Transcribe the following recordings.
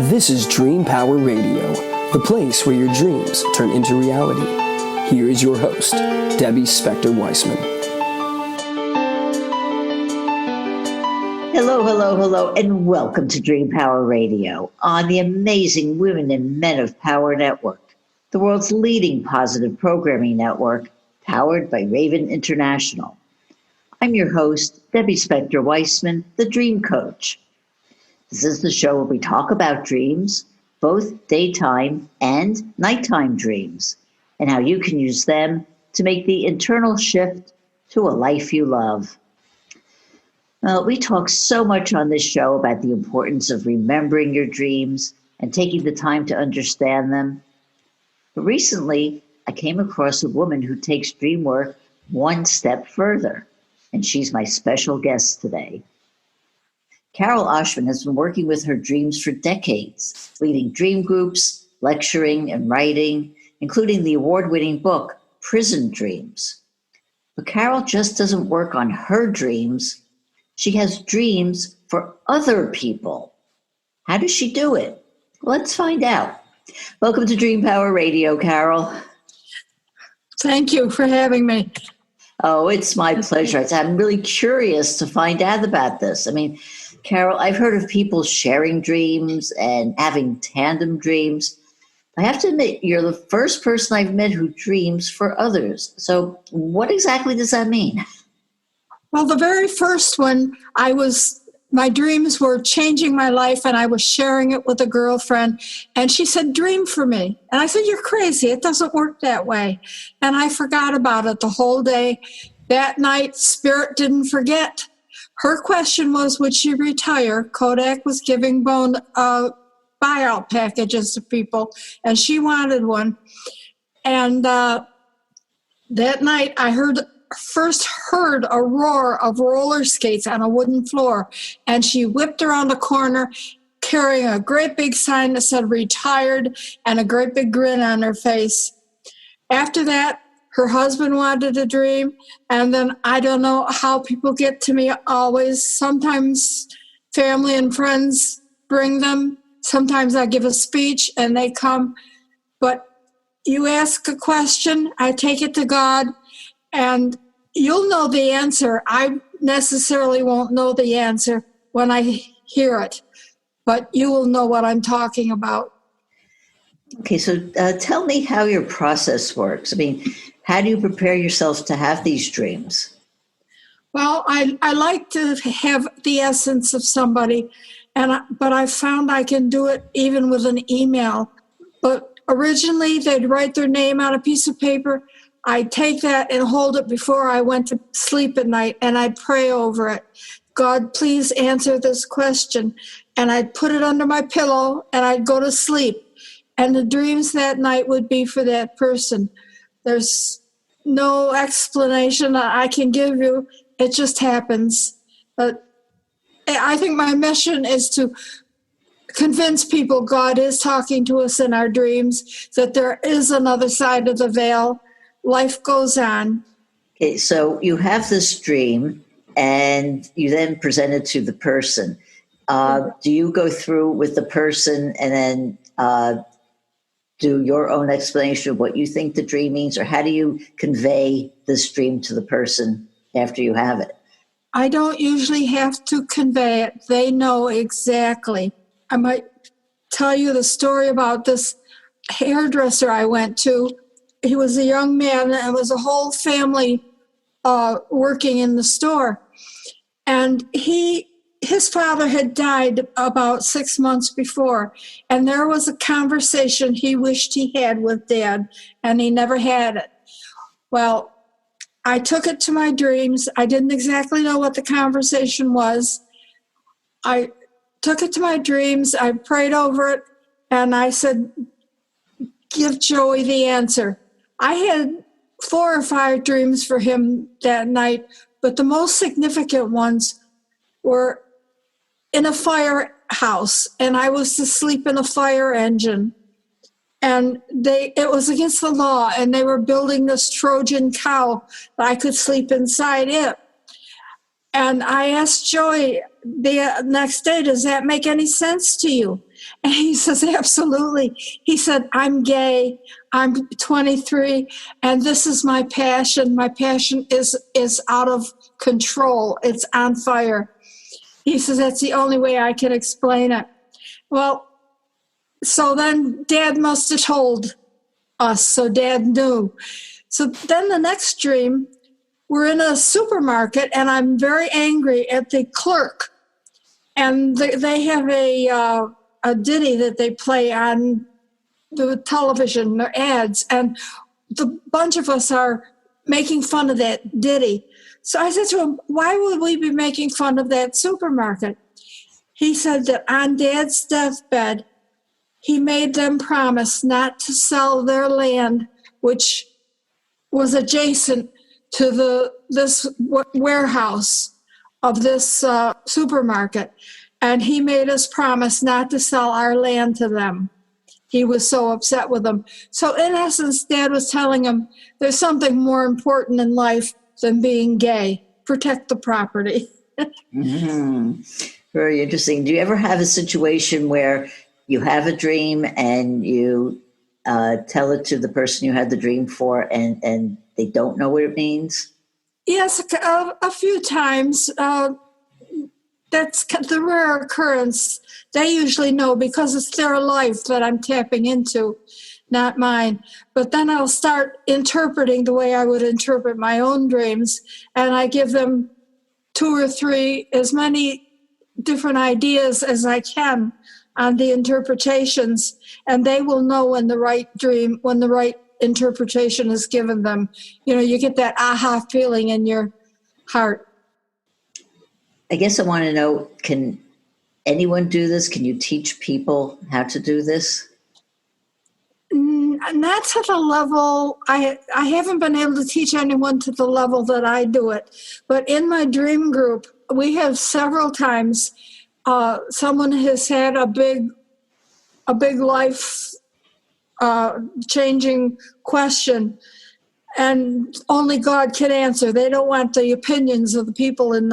This is Dream Power Radio, the place where your dreams turn into reality. Here is your host, Debbie Spector-Weissman. Hello, and welcome to Dream Power Radio on the amazing Women and Men of Power Network, the world's leading positive programming network, powered by Raven International. I'm your host, Debbie Spector-Weissman, the Dream Coach. This is the show where we talk about dreams, both daytime and nighttime dreams, and how you can use them to make the internal shift to a life you love. Well, we talk so much on this show about the importance of remembering your dreams and taking the time to understand them. But recently, I came across a woman who takes dream work one step further, and she's my special guest today. Carol Oschmann has been working with her dreams for decades, leading dream groups, lecturing, and writing, including the award-winning book, Prison Dreams. But Carol just doesn't work on her dreams. She has dreams for other people. How does she do it? Let's find out. Welcome to Dream Power Radio, Carol. Thank you for having me. Oh, it's my pleasure. I'm really curious to find out about this. I mean, Carol, I've heard of people sharing dreams and having tandem dreams. I have to admit, you're the first person I've met who dreams for others. So what exactly does that mean? Well, the very first one, my dreams were changing my life, and I was sharing it with a girlfriend, and she said, dream for me. And I said, you're crazy. It doesn't work that way. And I forgot about it the whole day. That night, Spirit didn't forget. Her question was, would she retire? Kodak was giving buyout packages to people, and she wanted one. And that night, I first heard a roar of roller skates on a wooden floor, and she whipped around the corner carrying a great big sign that said retired and a great big grin on her face. After that, her husband wanted a dream, and then I don't know how people get to me always. Sometimes family and friends bring them. Sometimes I give a speech and they come. But you ask a question, I take it to God, and you'll know the answer. I necessarily won't know the answer when I hear it, but you will know what I'm talking about. Okay, so tell me how your process works. I mean, how do you prepare yourself to have these dreams? Well, I like to have the essence of somebody, but I found I can do it even with an email. But originally, they'd write their name on a piece of paper. I'd take that and hold it before I went to sleep at night, and I'd pray over it. God, please answer this question. And I'd put it under my pillow, and I'd go to sleep. And the dreams that night would be for that person. There's no explanation I can give you. It just happens. But I think my mission is to convince people God is talking to us in our dreams, that there is another side of the veil. Life goes on. Okay, so you have this dream, and you then present it to the person. Do you go through with the person and then do your own explanation of what you think the dream means, or how do you convey this dream to the person after you have it? I don't usually have to convey it. They know exactly. I might tell you the story about this hairdresser I went to. He was a young man, and it was a whole family working in the store. And his father had died about 6 months before, and there was a conversation he wished he had with Dad, and he never had it. Well, I took it to my dreams. I didn't exactly know what the conversation was. I took it to my dreams. I prayed over it, and I said, give Joey the answer. I had 4 or 5 dreams for him that night, but the most significant ones were in a firehouse, and I was to sleep in a fire engine. And it was against the law, and they were building this Trojan cow that I could sleep inside it. And I asked Joey the next day, does that make any sense to you? And he says, absolutely. He said, I'm gay. I'm 23, and this is my passion. My passion is out of control. It's on fire. He says, that's the only way I can explain it. Well, so then Dad must have told us, so Dad knew. So then the next dream, we're in a supermarket, and I'm very angry at the clerk. And they have a ditty that they play on the television, their ads, and the bunch of us are making fun of that ditty. So I said to him, why would we be making fun of that supermarket? He said that on Dad's deathbed, he made them promise not to sell their land, which was adjacent to this warehouse of this supermarket. And he made us promise not to sell our land to them. He was so upset with them. So in essence, Dad was telling him there's something more important in life than being gay. Protect the property. Mm-hmm. Very interesting. Do you ever have a situation where you have a dream and you tell it to the person you had the dream for and they don't know what it means? Yes, a few times. That's the rare occurrence. They usually know because it's their life that I'm tapping into, not mine. But then I'll start interpreting the way I would interpret my own dreams, and I give them 2 or 3, as many different ideas as I can on the interpretations, and they will know when the right interpretation is given them. You know, you get that aha feeling in your heart. I guess I want to know, can anyone do this? Can you teach people how to do this? Not to the level, I haven't been able to teach anyone to the level that I do it. But in my dream group, we have several times someone has had a big life changing question, and only God can answer. They don't want the opinions of the people and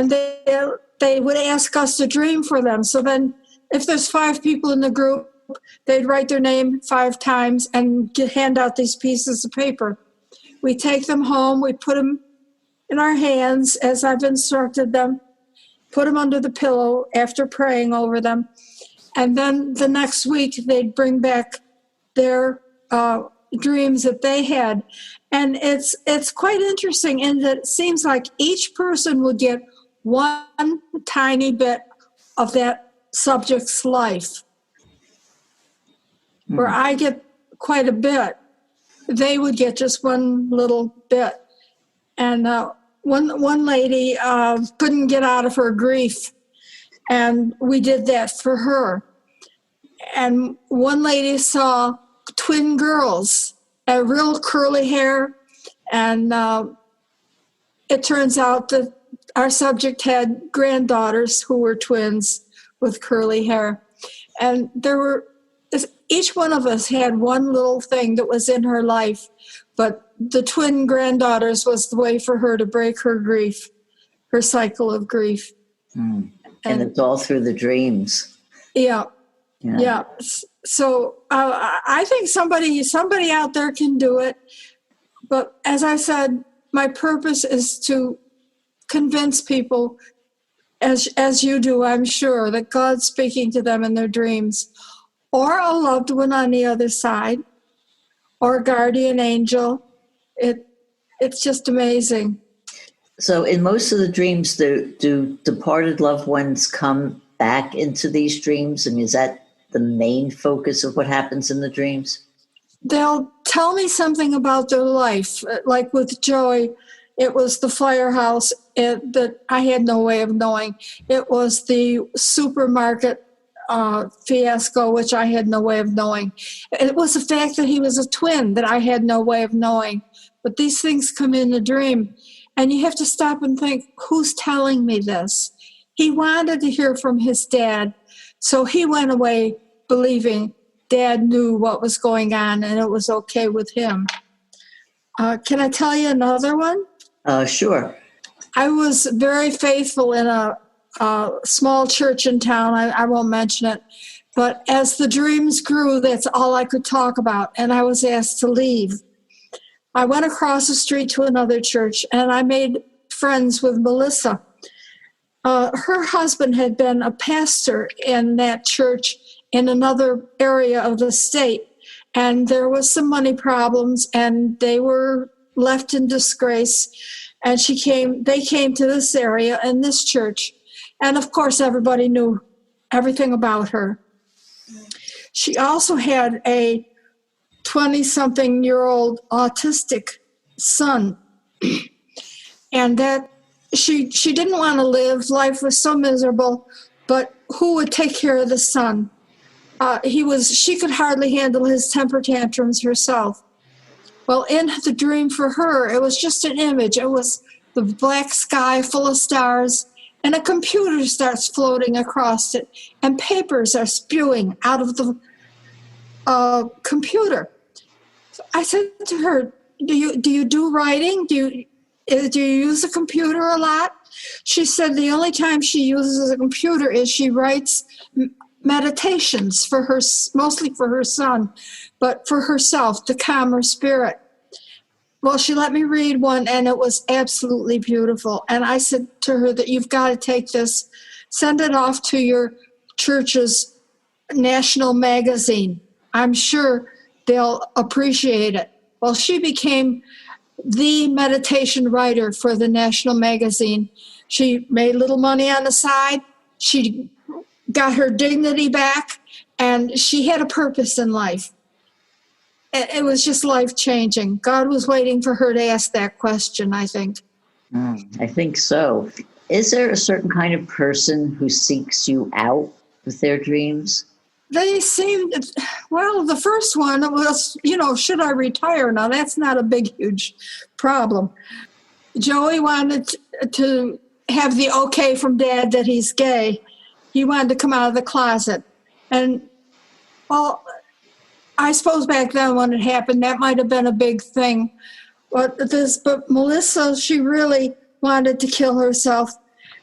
they would ask us to dream for them. So then if there's 5 people in the group, they'd write their name 5 times and hand out these pieces of paper. We take them home, we put them in our hands as I've instructed them, put them under the pillow after praying over them. And then the next week they'd bring back their dreams that they had. And it's quite interesting in that it seems like each person would get one tiny bit of that subject's life. Where I get quite a bit, they would get just one little bit. And one lady couldn't get out of her grief, and we did that for her. And one lady saw twin girls, real curly hair, and it turns out that our subject had granddaughters who were twins with curly hair. And each one of us had one little thing that was in her life, but the twin granddaughters was the way for her to break her grief, her cycle of grief. And it's all through the dreams. Yeah. So I think somebody out there can do it. But as I said, my purpose is to convince people, as you do, I'm sure, that God's speaking to them in their dreams, or a loved one on the other side, or a guardian angel. It's just amazing. So in most of the dreams, do departed loved ones come back into these dreams? I mean, is that the main focus of what happens in the dreams? They'll tell me something about their life. Like with Joy, it was the firehouse that I had no way of knowing. It was the supermarket fiasco, which I had no way of knowing. It was the fact that he was a twin that I had no way of knowing. But these things come in a dream, and you have to stop and think, who's telling me this? He wanted to hear from his dad, so he went away believing Dad knew what was going on and it was okay with him. Can I tell you another one? Sure. I was very faithful in a small church in town. I won't mention it. But as the dreams grew, that's all I could talk about. And I was asked to leave. I went across the street to another church, and I made friends with Melissa. Her husband had been a pastor in that church in another area of the state. And there was some money problems, and they were left in disgrace. And they came to this area and this church. And of course, everybody knew everything about her. She also had a 20-something-year-old autistic son. And that she didn't want to live. Life was so miserable. But who would take care of the son? She could hardly handle his temper tantrums herself. Well, in the dream for her, it was just an image. It was the black sky full of stars, and a computer starts floating across it, and papers are spewing out of the computer. So I said to her, do you do writing? Do you use a computer a lot? She said the only time she uses a computer is she writes meditations for her, mostly for her son, but for herself to calm her spirit. Well, she let me read one, and it was absolutely beautiful. And I said to her that you've got to take this, send it off to your church's national magazine. I'm sure they'll appreciate it. Well, she became the meditation writer for the national magazine. She made little money on the side. She got her dignity back, and she had a purpose in life. It was just life-changing. God was waiting for her to ask that question, I think. I think so. Is there a certain kind of person who seeks you out with their dreams? They seemed, well, the first one was, should I retire? Now, that's not a big, huge problem. Joey wanted to have the okay from Dad that he's gay. He wanted to come out of the closet. And, well, I suppose back then when it happened, that might have been a big thing. But Melissa, she really wanted to kill herself.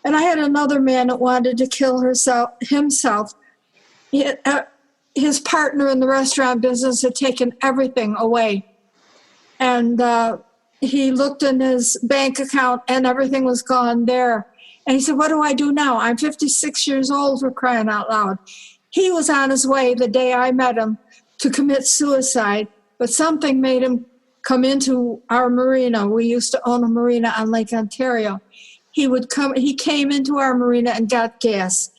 And I had another man that wanted to kill himself. His partner in the restaurant business had taken everything away. And he looked in his bank account, and everything was gone there. And he said, what do I do now? I'm 56 years old, for crying out loud. He was on his way the day I met him to commit suicide, but something made him come into our marina. We used to own a marina on Lake Ontario. He came into our marina and got gas.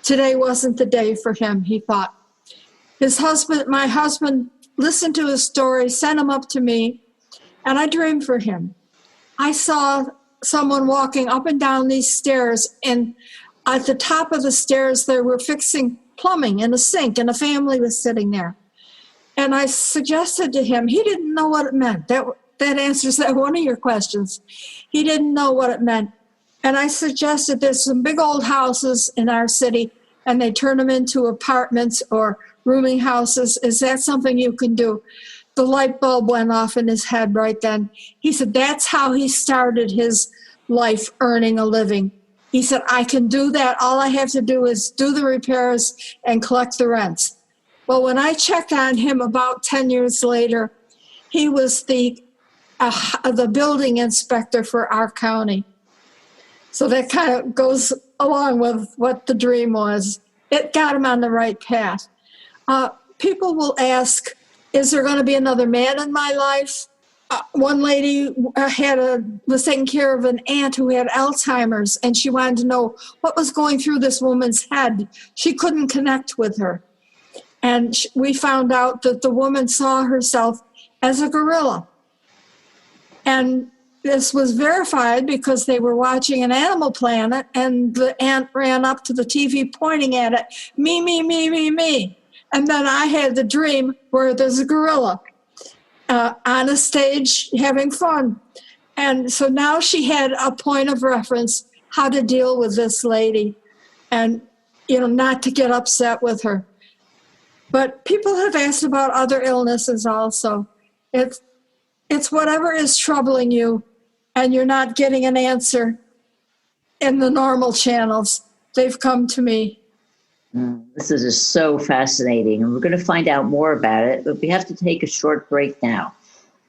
Today wasn't the day for him, he thought. My husband listened to his story, sent him up to me, and I dreamed for him. I saw someone walking up and down these stairs, and at the top of the stairs, they were fixing plumbing in a sink, and a family was sitting there. And I suggested to him, he didn't know what it meant. That answers that one of your questions. He didn't know what it meant. And I suggested there's some big old houses in our city, and they turn them into apartments or rooming houses. Is that something you can do? The light bulb went off in his head right then. He said that's how he started his life earning a living. He said, I can do that. All I have to do is do the repairs and collect the rents. Well, when I checked on him about 10 years later, he was the building inspector for our county. So that kind of goes along with what the dream was. It got him on the right path. People will ask, is there going to be another man in my life? One lady was taking care of an aunt who had Alzheimer's, and she wanted to know what was going through this woman's head. She couldn't connect with her. And we found out that the woman saw herself as a gorilla. And this was verified because they were watching an Animal Planet, and the aunt ran up to the TV pointing at it, me, me, me, me, me. And then I had the dream where there's a gorilla on a stage having fun. And so now she had a point of reference how to deal with this lady and, not to get upset with her. But people have asked about other illnesses also. It's whatever is troubling you and you're not getting an answer. in the normal channels. They've come to me. This is just so fascinating, and we're going to find out more about it, but we have to take a short break now.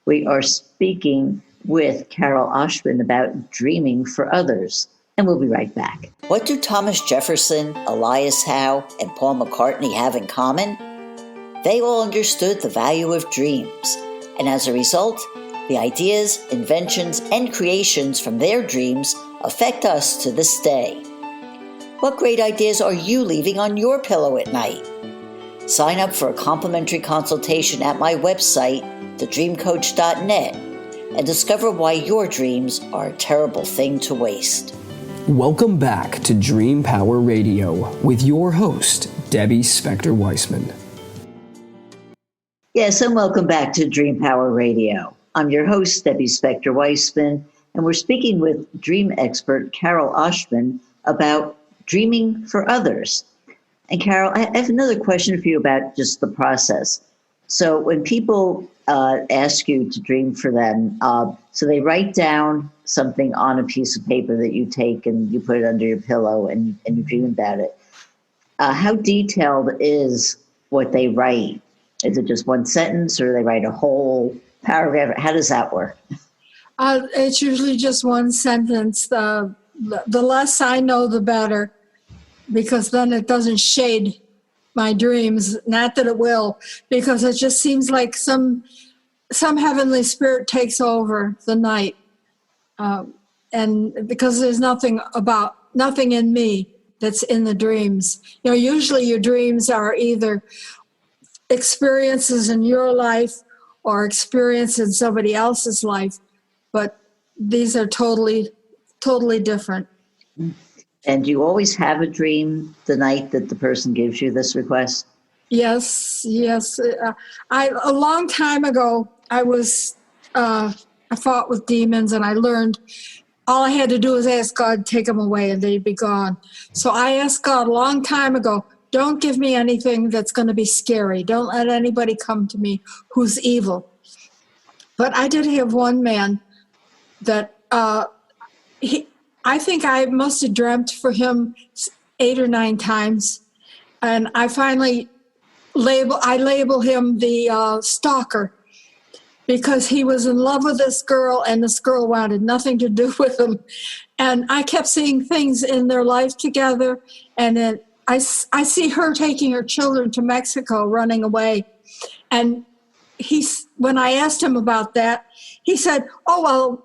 We are speaking with Carol Oschmann about dreaming for others, and we'll be right back. What do Thomas Jefferson, Elias Howe, and Paul McCartney have in common? They all understood the value of dreams, and as a result, the ideas, inventions, and creations from their dreams affect us to this day. What great ideas are you leaving on your pillow at night? Sign up for a complimentary consultation at my website, thedreamcoach.net, and discover why your dreams are a terrible thing to waste. Welcome back to Dream Power Radio with your host, Debbie Spector-Weissman. Yes, and welcome back to Dream Power Radio. I'm your host, Debbie Spector-Weissman, and we're speaking with dream expert Carol Oschmann about dreaming for others. And Carol, I have another question for you about just the process. So when people ask you to dream for them, so they write down something on a piece of paper that you take and you put it under your pillow and you dream about it. How detailed is what they write? Is it just one sentence, or do they write a whole paragraph? How does that work? It's usually just one sentence. The less I know, the better, because then it doesn't shade my dreams. Not that it will, because it just seems like some heavenly spirit takes over the night, and because there's nothing in me that's in the dreams. Usually your dreams are either experiences in your life or experience in somebody else's life, but these are totally different. And do you always have a dream the night that the person gives you this request? Yes. A long time ago, I fought with demons, and I learned all I had to do was ask God to take them away and they'd be gone. So I asked God a long time ago, don't give me anything that's going to be scary. Don't let anybody come to me who's evil. But I did have one man that I think I must have dreamt for him 8 or 9 times. And I finally label him the stalker, because he was in love with this girl and this girl wanted nothing to do with him. And I kept seeing things in their life together. And then I see her taking her children to Mexico, running away. And when I asked him about that, he said,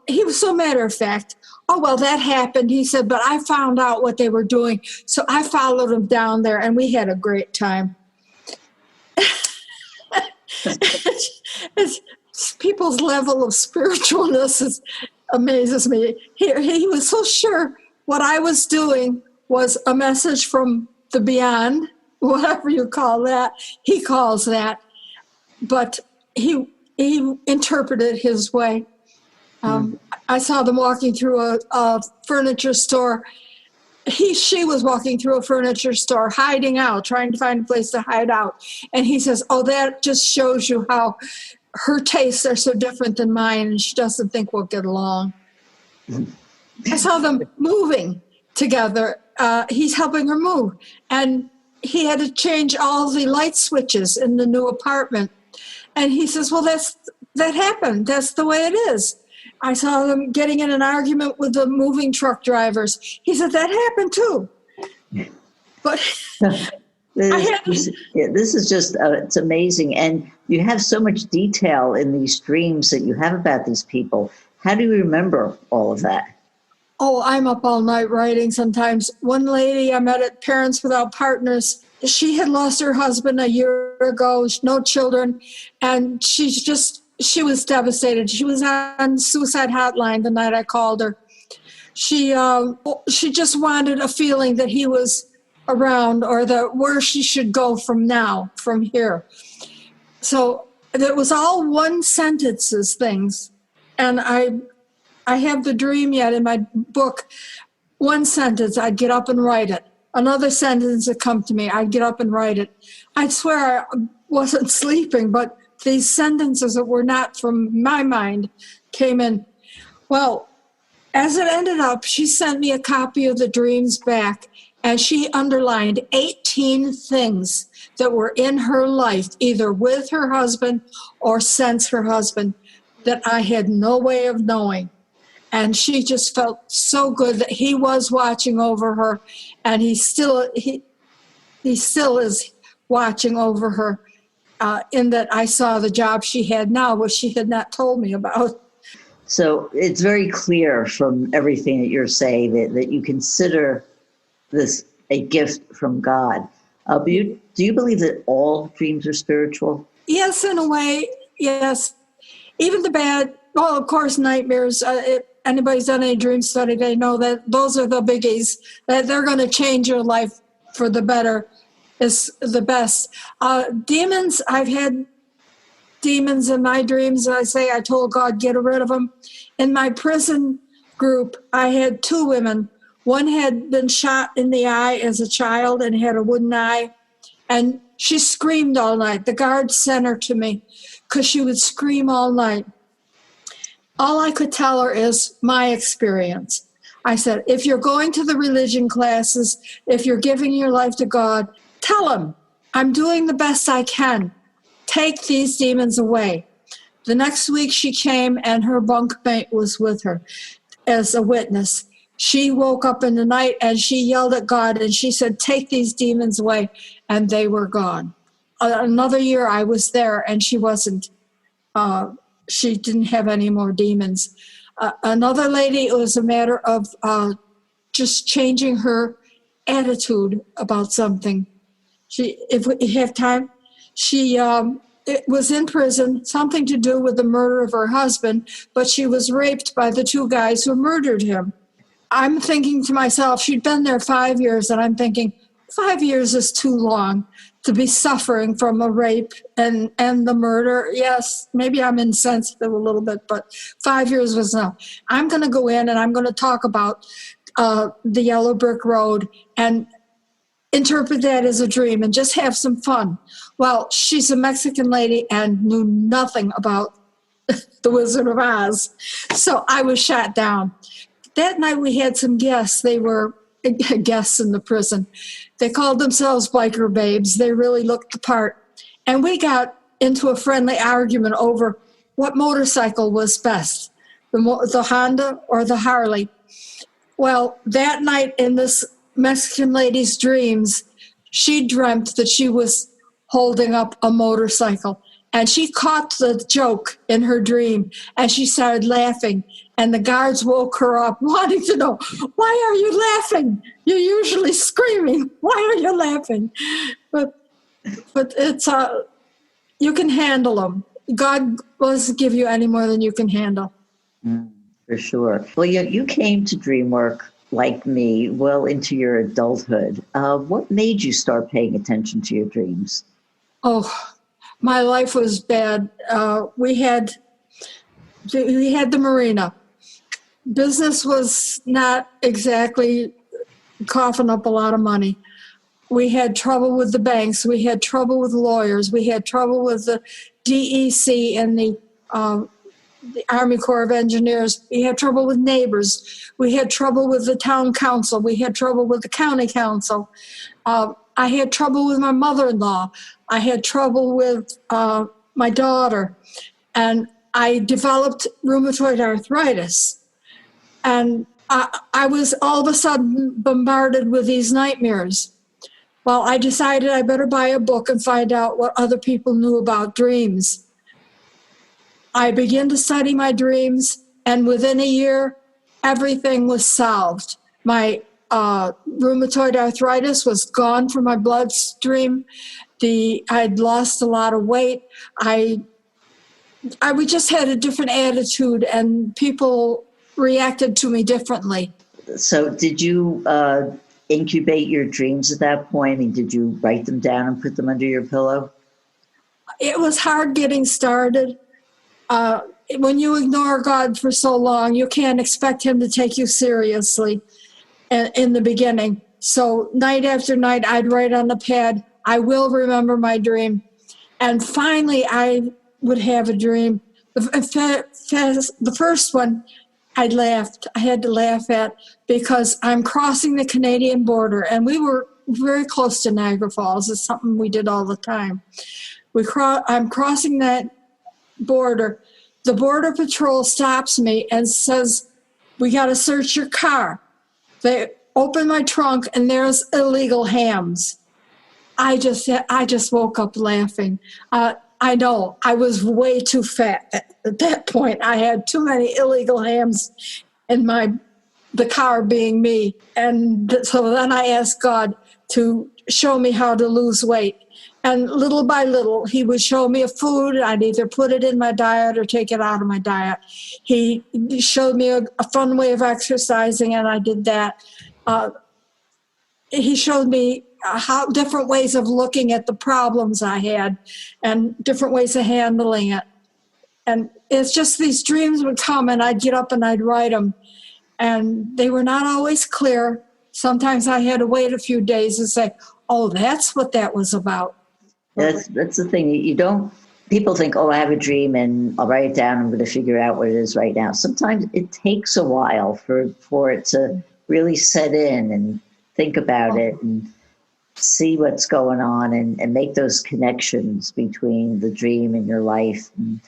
he was so matter of fact. That happened. He said, but I found out what they were doing. So I followed them down there and we had a great time. People's level of spiritualness amazes me. He was so sure what I was doing was a message from the beyond, whatever you call that. He calls that. But he interpreted his way. I saw them walking through a furniture store. She was walking through a furniture store, hiding out, trying to find a place to hide out. And he says, that just shows you how her tastes are so different than mine, and she doesn't think we'll get along. I saw them moving together. He's helping her move. And he had to change all the light switches in the new apartment. And he says, that happened. That's the way it is. I saw them getting in an argument with the moving truck drivers. He said, that happened too. But this is just, it's amazing. And you have so much detail in these dreams that you have about these people. How do you remember all of that? I'm up all night writing sometimes. One lady I met at Parents Without Partners, she had lost her husband a year ago, no children, and she was devastated. She was on suicide hotline the night I called her. She just wanted a feeling that he was around, or where she should go from here. So it was all one sentences things. And I have the dream yet in my book. One sentence, I'd get up and write it. Another sentence would come to me, I'd get up and write it. I'd swear I wasn't sleeping, but these sentences that were not from my mind came in. Well, As it ended up, she sent me a copy of the dreams back, and she underlined 18 things that were in her life, either with her husband or since her husband, that I had no way of knowing. And she just felt so good that he was watching over her, and he still is watching over her, in that I saw the job she had now, which she had not told me about. So it's very clear from everything that you're saying that you consider this a gift from God. But do you believe that all dreams are spiritual? Yes, in a way, yes. Even the bad, well, of course, nightmares. If anybody's done any dream study, they know that those are the biggies, that they're going to change your life for the better is the best. Demons, I've had demons in my dreams. I told God, get rid of them. In my prison group, I had two women. One had been shot in the eye as a child and had a wooden eye. And she screamed all night. The guards sent her to me because she would scream all night. All I could tell her is my experience. I said, if you're going to the religion classes, if you're giving your life to God, tell them, I'm doing the best I can. Take these demons away. The next week she came and her bunkmate was with her as a witness. She woke up in the night and she yelled at God and she said, take these demons away. And they were gone. Another year I was there and she wasn't. She didn't have any more demons. Another lady, it was a matter of just changing her attitude about something. If we have time, it was in prison, something to do with the murder of her husband, but she was raped by the two guys who murdered him. I'm thinking to myself, she'd been there 5 years, and I'm thinking, 5 years is too long to be suffering from a rape and the murder. Yes, maybe I'm insensitive a little bit, but 5 years was enough. I'm going to go in and I'm going to talk about the yellow brick road and interpret that as a dream and just have some fun. Well, she's a Mexican lady and knew nothing about the Wizard of Oz. So I was shot down. That night we had some guests. They were guests in the prison. They called themselves biker babes. They really looked the part. And we got into a friendly argument over what motorcycle was best, the Honda or the Harley. Well, that night in this Mexican lady's dreams, she dreamt that she was holding up a motorcycle. And she caught the joke in her dream, and she started laughing. And the guards woke her up, wanting to know, why are you laughing? You're usually screaming. Why are you laughing? But it's you can handle them. God doesn't give you any more than you can handle. For sure. Well, you came to DreamWork like me well into your adulthood. What made you start paying attention to your dreams? Oh, my life was bad. We had the marina. Business was not exactly coughing up a lot of money. We had trouble with the banks. We had trouble with lawyers. We had trouble with the DEC and the Army Corps of Engineers. We had trouble with neighbors. We had trouble with the town council. We had trouble with the county council. I had trouble with my mother-in-law. I had trouble with my daughter. And I developed rheumatoid arthritis. And I was all of a sudden bombarded with these nightmares. Well, I decided I better buy a book and find out what other people knew about dreams. I began to study my dreams, and within a year, everything was solved. My rheumatoid arthritis was gone from my bloodstream. I'd lost a lot of weight. I just had a different attitude, and people reacted to me differently. So did you incubate your dreams at that point? And did you write them down and put them under your pillow? It was hard getting started. When you ignore God for so long, you can't expect him to take you seriously in the beginning. So night after night, I'd write on the pad, I will remember my dream. And finally, I would have a dream. The first one, I laughed. I had to laugh at because I'm crossing the Canadian border, and we were very close to Niagara Falls. It's something we did all the time. I'm crossing that border. The Border Patrol stops me and says, "We got to search your car." They open my trunk, and there's illegal hams. I just woke up laughing. I know I was way too fat at that point. I had too many illegal hams in the car being me. And so then I asked God to show me how to lose weight. And little by little, he would show me a food. I'd either put it in my diet or take it out of my diet. He showed me a fun way of exercising, and I did that. He showed me how different ways of looking at the problems I had and different ways of handling it. And it's just these dreams would come, and I'd get up and I'd write them. And they were not always clear. Sometimes I had to wait a few days and say, "Oh, that's what that was about." That's the thing. People think, "Oh, I have a dream and I'll write it down. I'm going to figure out what it is right now." Sometimes it takes a while for it to really set in and think about it and see what's going on and make those connections between the dream and your life. And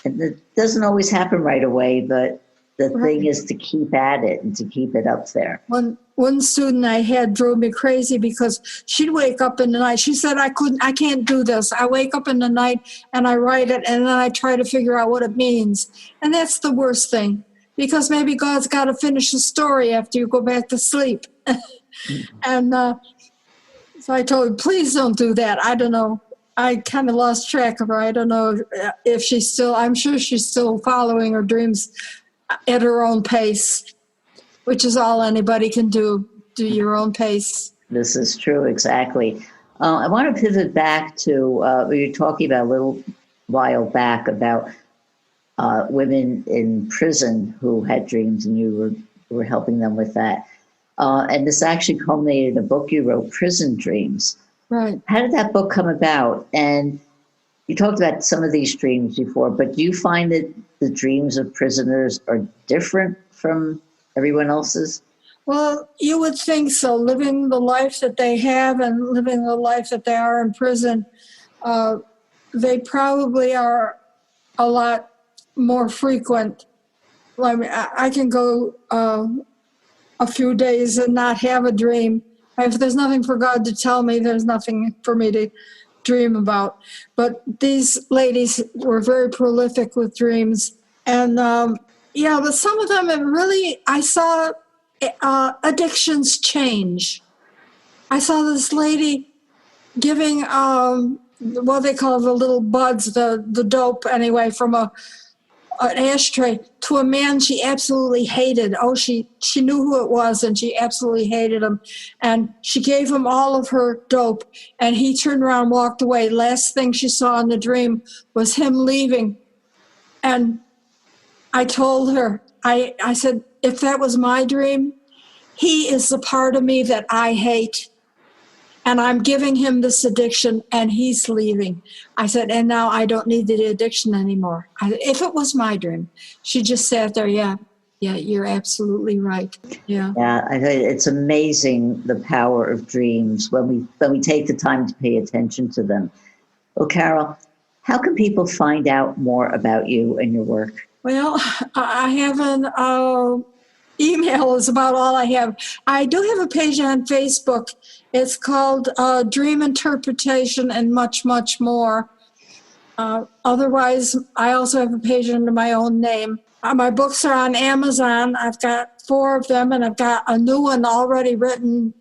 it doesn't always happen right away, but the thing is to keep at it and to keep it up there. One student I had drove me crazy because she'd wake up in the night. She said, I can't do this. I wake up in the night and I write it, and then I try to figure out what it means. And that's the worst thing, because maybe God's got to finish the story after you go back to sleep. And so I told her, please don't do that. I don't know. I kind of lost track of her. I don't know if I'm sure she's still following her dreams at her own pace, which is all anybody can do your own pace. This is true, exactly. I want to pivot back to, we were talking about a little while back about women in prison who had dreams, and you were helping them with that. And this actually culminated in a book you wrote, Prison Dreams. Right. How did that book come about? And you talked about some of these dreams before, but do you find that the dreams of prisoners are different from everyone else's? Well, you would think so. Living the life that they have and living the life that they are in prison, they probably are a lot more frequent. I mean, I can go a few days and not have a dream. If there's nothing for God to tell me, there's nothing for me to dream about. But these ladies were very prolific with dreams. And but some of them, I saw addictions change. I saw this lady giving, what they call the little buds, the dope anyway, from an ashtray to a man she absolutely hated. Oh, she knew who it was, and she absolutely hated him. And she gave him all of her dope, and he turned around and walked away. Last thing she saw in the dream was him leaving. And I told her, I said, if that was my dream, he is the part of me that I hate. And I'm giving him this addiction, and he's leaving. I said, and now I don't need the addiction anymore. If it was my dream. She just sat there, yeah, you're absolutely right. Yeah. Yeah, I think it's amazing the power of dreams when we take the time to pay attention to them. Well, Carol, how can people find out more about you and your work? Well, I have an email is about all I have. I do have a page on Facebook. It's called Dream Interpretation and Much, Much More. Otherwise, I also have a page under my own name. My books are on Amazon. I've got 4 of them, and I've got a new one already written,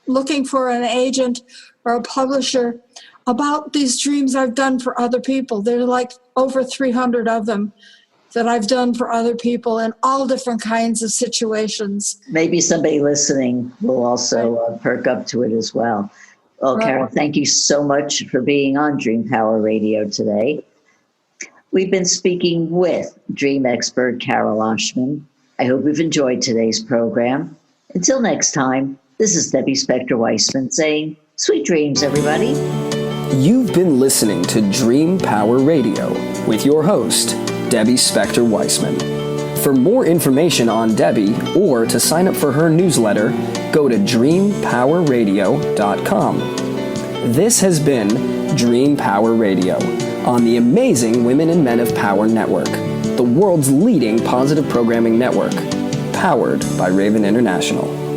looking for an agent or a publisher about these dreams I've done for other people. There are like over 300 of them that I've done for other people in all different kinds of situations. Maybe somebody listening will also perk up to it as well. Well, right. Carol, thank you so much for being on Dream Power Radio today. We've been speaking with dream expert Carol Oschmann. I hope you've enjoyed today's program. Until next time, this is Debbie Spector-Weissman saying, sweet dreams, everybody. You've been listening to Dream Power Radio with your host, Debbie Spector-Weissman. For more information on Debbie or to sign up for her newsletter, go to dreampowerradio.com. This has been Dream Power Radio on the amazing Women and Men of Power Network, the world's leading positive programming network, powered by Raven International.